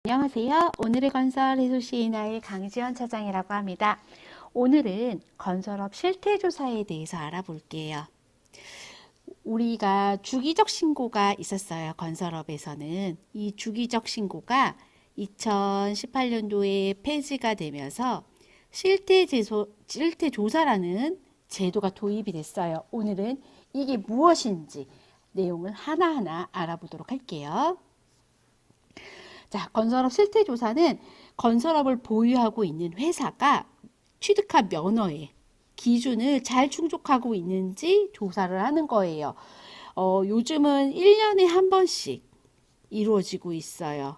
안녕하세요. 오늘의 건설 해소시인화의 강지연 차장이라고 합니다. 오늘은 건설업 실태조사에 대해서 알아볼게요. 우리가 주기적 신고가 있었어요. 건설업에서는. 이 주기적 신고가 2018년도에 폐지가 되면서 실태조사라는 제도가 도입이 됐어요. 오늘은 이게 무엇인지 내용을 하나하나 알아보도록 할게요. 자, 건설업 실태조사는 건설업을 보유하고 있는 회사가 취득한 면허의 기준을 잘 충족하고 있는지 조사를 하는 거예요. 요즘은 1년에 한 번씩 이루어지고 있어요.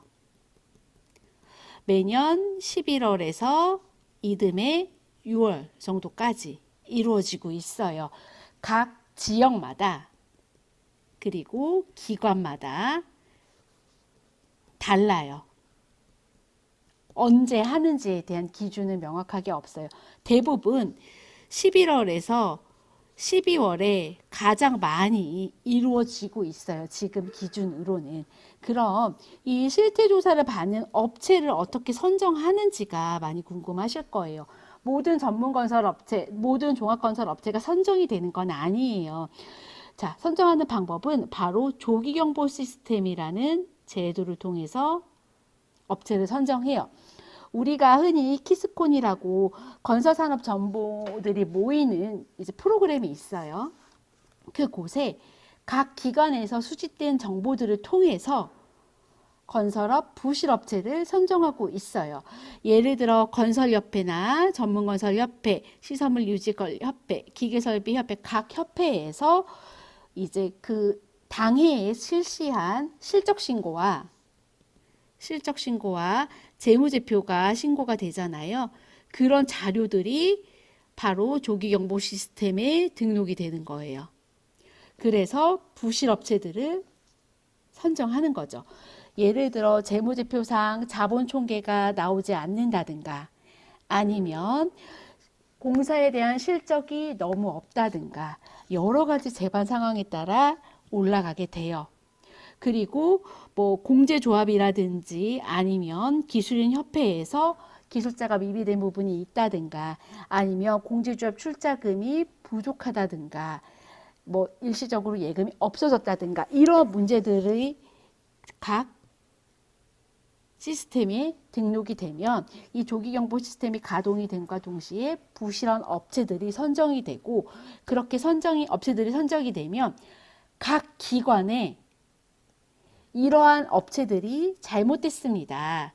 매년 11월에서 이듬해 6월 정도까지 이루어지고 있어요. 각 지역마다 그리고 기관마다 달라요. 언제 하는지에 대한 기준은 명확하게 없어요. 대부분 11월에서 12월에 가장 많이 이루어지고 있어요. 지금 기준으로는. 그럼 이 실태조사를 받는 업체를 어떻게 선정하는지가 많이 궁금하실 거예요. 모든 전문건설업체, 모든 종합건설업체가 선정이 되는 건 아니에요. 자, 선정하는 방법은 바로 조기경보 시스템이라는 제도를 통해서 업체를 선정해요. 우리가 흔히 키스콘이라고 건설산업 정보들이 모이는 이제 프로그램이 있어요. 그곳에 각 기관에서 수집된 정보들을 통해서 건설업, 부실업체를 선정하고 있어요. 예를 들어 건설협회나 전문건설협회, 시설물유지협회, 기계설비협회 각 협회에서 이제 그 당해에 실시한 실적신고와 재무제표가 신고가 되잖아요. 그런 자료들이 바로 조기경보 시스템에 등록이 되는 거예요. 그래서 부실업체들을 선정하는 거죠. 예를 들어 재무제표상 자본총계가 나오지 않는다든가 아니면 공사에 대한 실적이 너무 없다든가 여러 가지 재반 상황에 따라 올라가게 돼요. 그리고 뭐 공제조합이라든지 아니면 기술인 협회에서 기술자가 미비된 부분이 있다든가 아니면 공제조합 출자금이 부족하다든가 뭐 일시적으로 예금이 없어졌다든가 이런 문제들의 각 시스템에 등록이 되면 이 조기경보 시스템이 가동이 됨과 동시에 부실한 업체들이 선정이 되고 그렇게 업체들이 선정이 되면 각 기관에 이러한 업체들이 잘못됐습니다.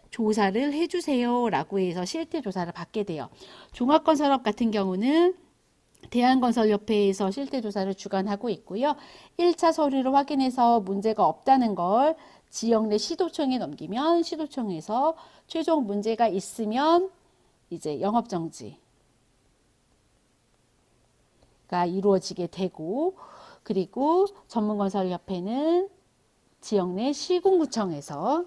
조사를 해주세요 라고 해서 실태조사를 받게 돼요. 종합건설업 같은 경우는 대한건설협회에서 실태조사를 주관하고 있고요. 1차 서류를 확인해서 문제가 없다는 걸 지역 내 시도청에 넘기면 시도청에서 최종 문제가 있으면 이제 영업정지가 이루어지게 되고 그리고 전문건설협회는 지역 내 시군구청에서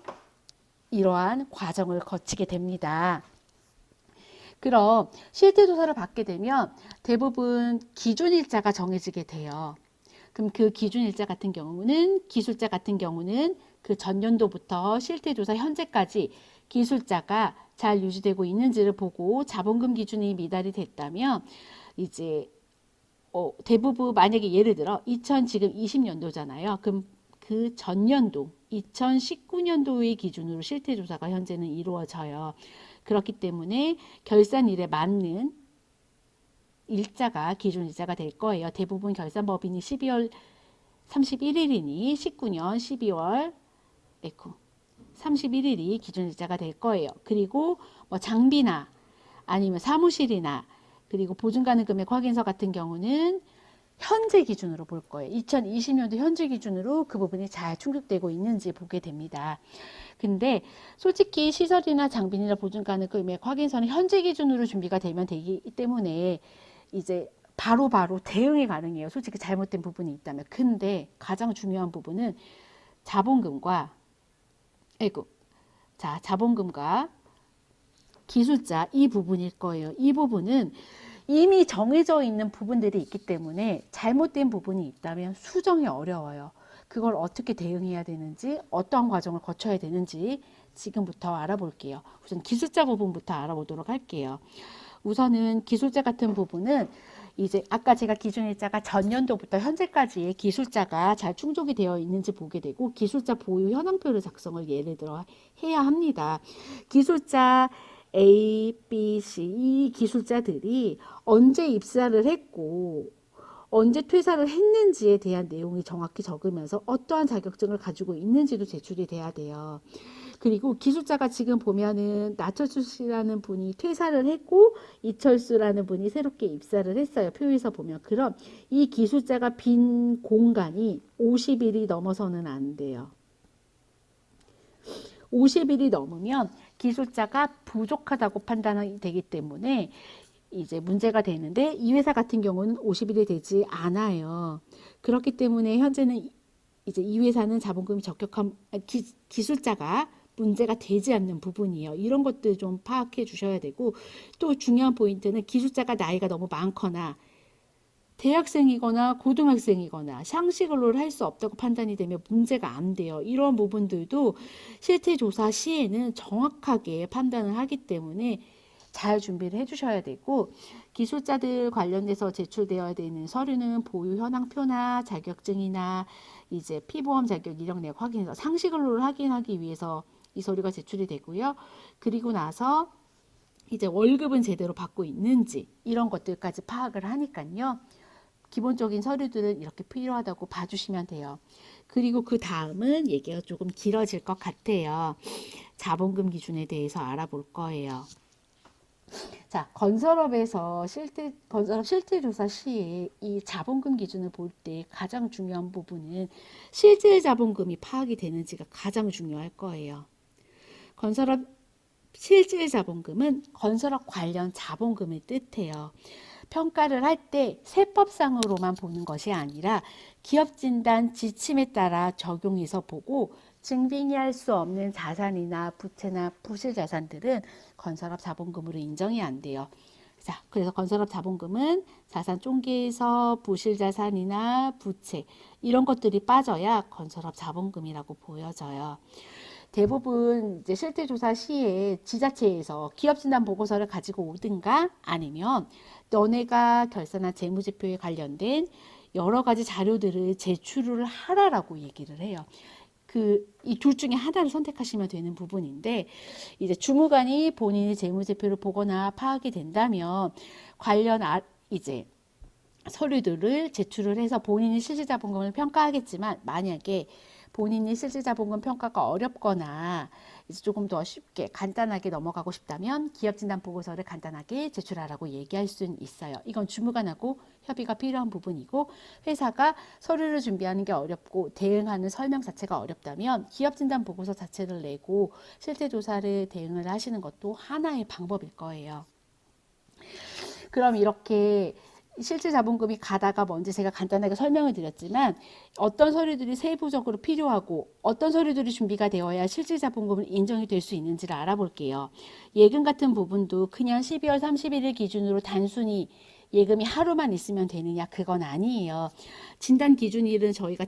이러한 과정을 거치게 됩니다. 그럼 실태조사를 받게 되면 대부분 기준일자가 정해지게 돼요. 그럼 그 기준일자 같은 경우는 기술자 같은 경우는 그 전년도부터 실태조사 현재까지 기술자가 잘 유지되고 있는지를 보고 자본금 기준이 미달이 됐다면 이제 대부분 만약에 예를 들어 지금 20년도잖아요. 그럼 그 전년도 2019년도의 기준으로 실태조사가 현재는 이루어져요. 그렇기 때문에 결산일에 맞는 일자가 기준 일자가 될 거예요. 대부분 결산법인이 12월 31일이니 19년 12월 31일이 기준 일자가 될 거예요. 그리고 뭐 장비나 아니면 사무실이나 그리고 보증가능 금액 확인서 같은 경우는 현재 기준으로 볼 거예요. 2020년도 현재 기준으로 그 부분이 잘 충족되고 있는지 보게 됩니다. 근데 솔직히 시설이나 장비나 보증가능 금액 확인서는 현재 기준으로 준비가 되면 되기 때문에 이제 바로바로 대응이 가능해요. 솔직히 잘못된 부분이 있다면. 근데 가장 중요한 부분은 자본금과 기술자 이 부분일 거예요. 이 부분은 이미 정해져 있는 부분들이 있기 때문에 잘못된 부분이 있다면 수정이 어려워요. 그걸 어떻게 대응해야 되는지, 어떠한 과정을 거쳐야 되는지 지금부터 알아볼게요. 우선 기술자 부분부터 알아보도록 할게요. 우선은 기술자 같은 부분은 이제 아까 제가 기준일자가 전년도부터 현재까지의 기술자가 잘 충족이 되어 있는지 보게 되고, 기술자 보유 현황표를 작성을 예를 들어 해야 합니다. 기술자 A, B, C 이 기술자들이 언제 입사를 했고 언제 퇴사를 했는지에 대한 내용이 정확히 적으면서 어떠한 자격증을 가지고 있는지도 제출이 돼야 돼요. 그리고 기술자가 지금 보면은 나철수 씨라는 분이 퇴사를 했고 이철수라는 분이 새롭게 입사를 했어요. 표에서 보면. 그럼 이 기술자가 빈 공간이 50일이 넘어서는 안 돼요. 50일이 넘으면 기술자가 부족하다고 판단이 되기 때문에 이제 문제가 되는데, 이 회사 같은 경우는 50일이 되지 않아요. 그렇기 때문에 현재는 이제 이 회사는 자본금이 적격한 기술자가 문제가 되지 않는 부분이에요. 이런 것들 좀 파악해 주셔야 되고, 또 중요한 포인트는 기술자가 나이가 너무 많거나 대학생이거나 고등학생이거나 상시 근로를 할 수 없다고 판단이 되면 문제가 안 돼요. 이런 부분들도 실태 조사 시에는 정확하게 판단을 하기 때문에 잘 준비를 해주셔야 되고, 기술자들 관련돼서 제출되어야 되는 서류는 보유 현황표나 자격증이나 이제 피보험 자격 이력 내역 확인해서 상시 근로를 확인하기 위해서 이 서류가 제출이 되고요. 그리고 나서 이제 월급은 제대로 받고 있는지 이런 것들까지 파악을 하니까요. 기본적인 서류들은 이렇게 필요하다고 봐주시면 돼요. 그리고 그 다음은 얘기가 조금 길어질 것 같아요. 자본금 기준에 대해서 알아볼 거예요. 자, 건설업에서 건설업 실태조사 시에 이 자본금 기준을 볼 때 가장 중요한 부분은 실질 자본금이 파악이 되는지가 가장 중요할 거예요. 건설업 실질 자본금은 건설업 관련 자본금을 뜻해요. 평가를 할 때 세법상으로만 보는 것이 아니라 기업진단 지침에 따라 적용해서 보고, 증빙이 할 수 없는 자산이나 부채나 부실 자산들은 건설업 자본금으로 인정이 안 돼요. 자, 그래서 건설업 자본금은 자산 총계에서 부실 자산이나 부채 이런 것들이 빠져야 건설업 자본금이라고 보여져요. 대부분 이제 실태조사 시에 지자체에서 기업진단 보고서를 가지고 오든가 아니면 너네가 결산한 재무제표에 관련된 여러 가지 자료들을 제출을 하라라고 얘기를 해요. 이 둘 중에 하나를 선택하시면 되는 부분인데, 이제 주무관이 본인이 재무제표를 보거나 파악이 된다면 관련 이제 서류들을 제출을 해서 본인이 실질자본금을 평가하겠지만, 만약에 본인이 실질자본금 평가가 어렵거나 이제 조금 더 쉽게 간단하게 넘어가고 싶다면 기업진단보고서를 간단하게 제출하라고 얘기할 수는 있어요. 이건 주무관하고 협의가 필요한 부분이고, 회사가 서류를 준비하는 게 어렵고 대응하는 설명 자체가 어렵다면 기업진단보고서 자체를 내고 실태조사를 대응을 하시는 것도 하나의 방법일 거예요. 그럼 이렇게 실질 자본금이 가다가 먼저 제가 간단하게 설명을 드렸지만, 어떤 서류들이 세부적으로 필요하고 어떤 서류들이 준비가 되어야 실질 자본금은 인정이 될 수 있는지를 알아볼게요. 예금 같은 부분도 그냥 12월 31일 기준으로 단순히 예금이 하루만 있으면 되느냐, 그건 아니에요. 진단 기준일은 저희가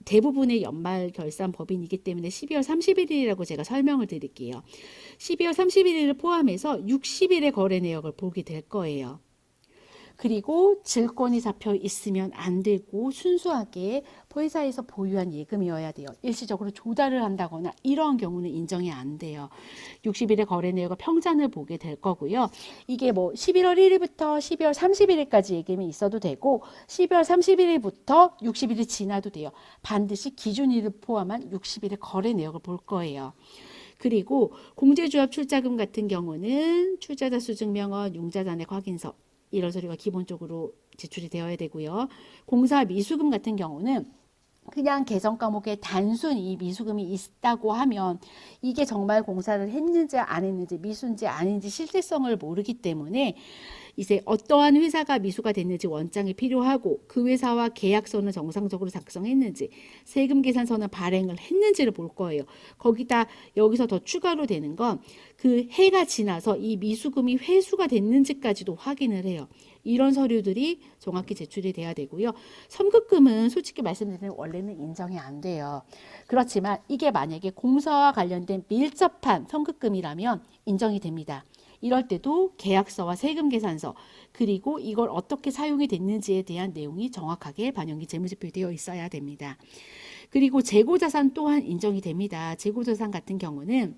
대부분의 연말 결산 법인이기 때문에 12월 31일이라고 제가 설명을 드릴게요. 12월 31일을 포함해서 60일의 거래 내역을 보게 될 거예요. 그리고 질권이 잡혀 있으면 안 되고 순수하게 회사에서 보유한 예금이어야 돼요. 일시적으로 조달을 한다거나 이런 경우는 인정이 안 돼요. 60일의 거래 내역을 평잔을 보게 될 거고요. 이게 뭐 11월 1일부터 12월 31일까지 예금이 있어도 되고 12월 31일부터 60일이 지나도 돼요. 반드시 기준일을 포함한 60일의 거래 내역을 볼 거예요. 그리고 공제조합 출자금 같은 경우는 출자자 수증명원, 융자 잔액 확인서 이런 서류가 기본적으로 제출이 되어야 되고요. 공사 미수금 같은 경우는 그냥 계정 과목에 단순히 미수금이 있다고 하면 이게 정말 공사를 했는지 안 했는지, 미수인지 아닌지 실질성을 모르기 때문에 이제 어떠한 회사가 미수가 됐는지 원장이 필요하고 그 회사와 계약서는 정상적으로 작성했는지 세금 계산서는 발행을 했는지를 볼 거예요. 거기다 여기서 더 추가로 되는 건 그 해가 지나서 이 미수금이 회수가 됐는지까지도 확인을 해요. 이런 서류들이 정확히 제출이 돼야 되고요. 선급금은 솔직히 말씀드리면 원래는 인정이 안 돼요. 그렇지만 이게 만약에 공사와 관련된 밀접한 선급금이라면 인정이 됩니다. 이럴 때도 계약서와 세금 계산서 그리고 이걸 어떻게 사용이 됐는지에 대한 내용이 정확하게 반영이 재무제표에 되어 있어야 됩니다. 그리고 재고자산 또한 인정이 됩니다. 재고자산 같은 경우는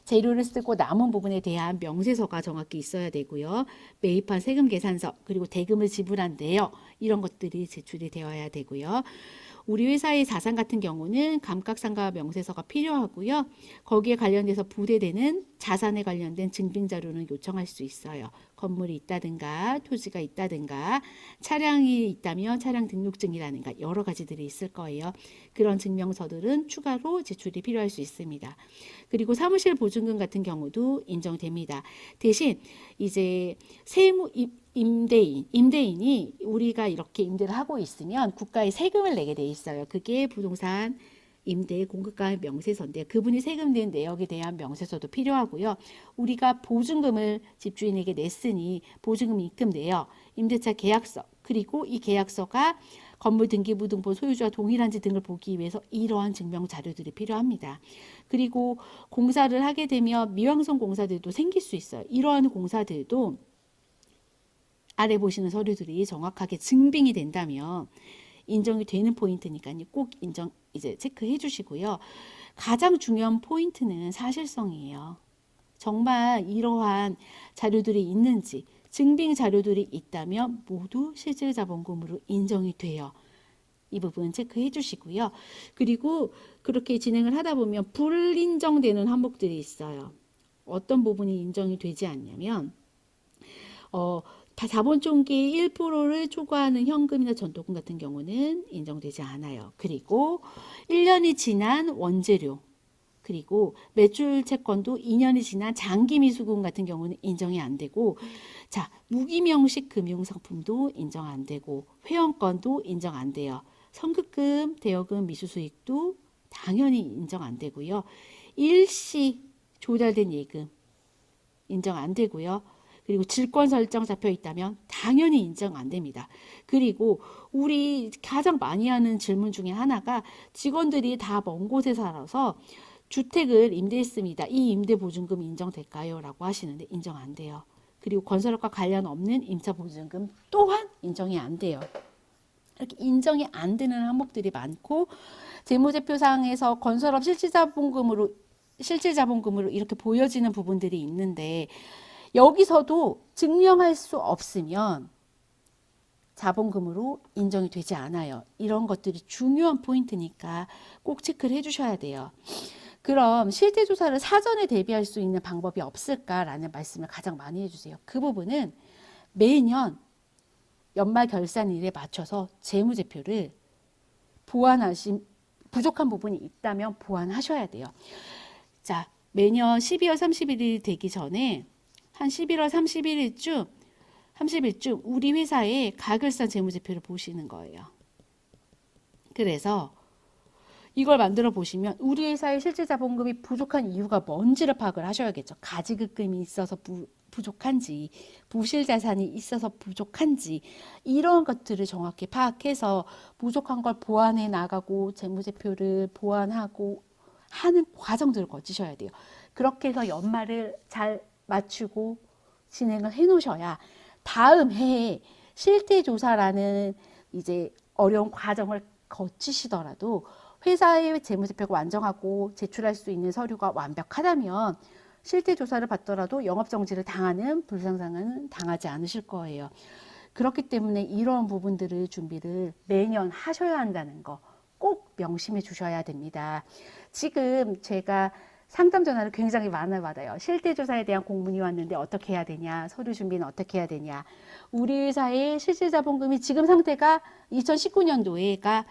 재료를 쓰고 남은 부분에 대한 명세서가 정확히 있어야 되고요. 매입한 세금 계산서 그리고 대금을 지불한 내역 이런 것들이 제출이 되어야 되고요. 우리 회사의 자산 같은 경우는 감각상각 명세서가 필요하고요. 거기에 관련돼서 부대되는 자산에 관련된 증빙 자료는 요청할 수 있어요. 건물이 있다든가 토지가 있다든가 차량이 있다면 차량 등록증이라든가 여러 가지들이 있을 거예요. 그런 증명서들은 추가로 제출이 필요할 수 있습니다. 그리고 사무실 보증금 같은 경우도 인정됩니다. 대신 이제 임대인이 우리가 이렇게 임대를 하고 있으면 국가에 세금을 내게 돼 있어요. 그게 부동산 임대 공급가 명세서인데 그분이 세금 낸 내역에 대한 명세서도 필요하고요. 우리가 보증금을 집주인에게 냈으니 보증금 입금 내역, 임대차 계약서 그리고 이 계약서가 건물 등기부등본 소유주와 동일한지 등을 보기 위해서 이러한 증명 자료들이 필요합니다. 그리고 공사를 하게 되면 미완성 공사들도 생길 수 있어요. 이러한 공사들도 아래 보시는 서류들이 정확하게 증빙이 된다면 인정이 되는 포인트니까요. 꼭 인정 이제 체크해 주시고요. 가장 중요한 포인트는 사실성이에요. 정말 이러한 자료들이 있는지 증빙 자료들이 있다면 모두 실질자본금으로 인정이 돼요. 이 부분 체크해 주시고요. 그리고 그렇게 진행을 하다 보면 불인정되는 항목들이 있어요. 어떤 부분이 인정이 되지 않냐면 자본총계의 1%를 초과하는 현금이나 전토금 같은 경우는 인정되지 않아요. 그리고 1년이 지난 원재료 그리고 매출 채권도 2년이 지난 장기 미수금 같은 경우는 인정이 안 되고 자 무기명식 금융상품도 인정 안 되고 회원권도 인정 안 돼요. 선급금, 대여금, 미수수익도 당연히 인정 안 되고요. 일시 조달된 예금 인정 안 되고요. 그리고 질권 설정 잡혀 있다면 당연히 인정 안 됩니다. 그리고 우리 가장 많이 하는 질문 중에 하나가 직원들이 다 먼 곳에 살아서 주택을 임대했습니다. 이 임대보증금 인정될까요? 라고 하시는데 인정 안 돼요. 그리고 건설업과 관련 없는 임차보증금 또한 인정이 안 돼요. 이렇게 인정이 안 되는 항목들이 많고 재무제표상에서 건설업 실질자본금으로 이렇게 보여지는 부분들이 있는데 여기서도 증명할 수 없으면 자본금으로 인정이 되지 않아요. 이런 것들이 중요한 포인트니까 꼭 체크를 해주셔야 돼요. 그럼 실태조사를 사전에 대비할 수 있는 방법이 없을까라는 말씀을 가장 많이 해주세요. 그 부분은 매년 연말 결산일에 맞춰서 재무제표를 부족한 부분이 있다면 보완하셔야 돼요. 자, 매년 12월 31일 되기 전에 한 11월 30일쯤 우리 회사의 가결산 재무제표를 보시는 거예요. 그래서 이걸 만들어 보시면 우리 회사의 실질 자본금이 부족한 이유가 뭔지를 파악을 하셔야겠죠. 가지급금이 있어서 부족한지, 부실 자산이 있어서 부족한지 이런 것들을 정확히 파악해서 부족한 걸 보완해 나가고 재무제표를 보완하고 하는 과정들을 거치셔야 돼요. 그렇게 해서 연말을 잘 맞추고 진행을 해 놓으셔야 다음 해에 실태조사라는 이제 어려운 과정을 거치시더라도 회사의 재무제표가 완전하고 제출할 수 있는 서류가 완벽하다면 실태조사를 받더라도 영업정지를 당하는 불상사는 당하지 않으실 거예요. 그렇기 때문에 이런 부분들을 준비를 매년 하셔야 한다는 거 꼭 명심해 주셔야 됩니다. 지금 제가 상담 전화를 굉장히 많이 받아요. 실태조사에 대한 공문이 왔는데 어떻게 해야 되냐, 서류 준비는 어떻게 해야 되냐. 우리 회사의 실질자본금이 지금 상태가 2019년도에가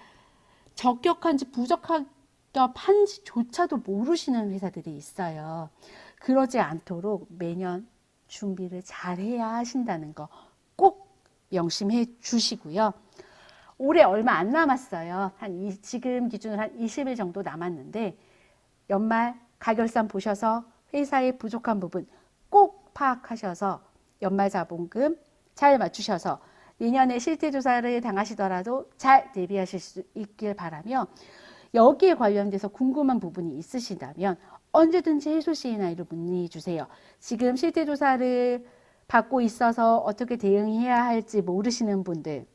적격한지 부적합한지조차도 모르시는 회사들이 있어요. 그러지 않도록 매년 준비를 잘 해야 하신다는 거 꼭 명심해 주시고요. 올해 얼마 안 남았어요. 지금 기준으로 한 20일 정도 남았는데 연말 가결산 보셔서 회사의 부족한 부분 꼭 파악하셔서 연말 자본금 잘 맞추셔서 내년에 실태조사를 당하시더라도 잘 대비하실 수 있길 바라며, 여기에 관련돼서 궁금한 부분이 있으시다면 언제든지 해소 CNI로 문의해 주세요. 지금 실태조사를 받고 있어서 어떻게 대응해야 할지 모르시는 분들,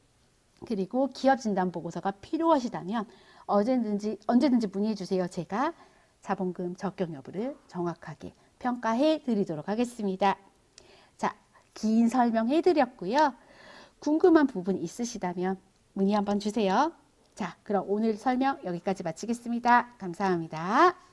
그리고 기업진단보고서가 필요하시다면 언제든지 문의해 주세요. 제가 자본금 적격 여부를 정확하게 평가해 드리도록 하겠습니다. 자, 긴 설명해 드렸고요. 궁금한 부분 있으시다면 문의 한번 주세요. 자, 그럼 오늘 설명 여기까지 마치겠습니다. 감사합니다.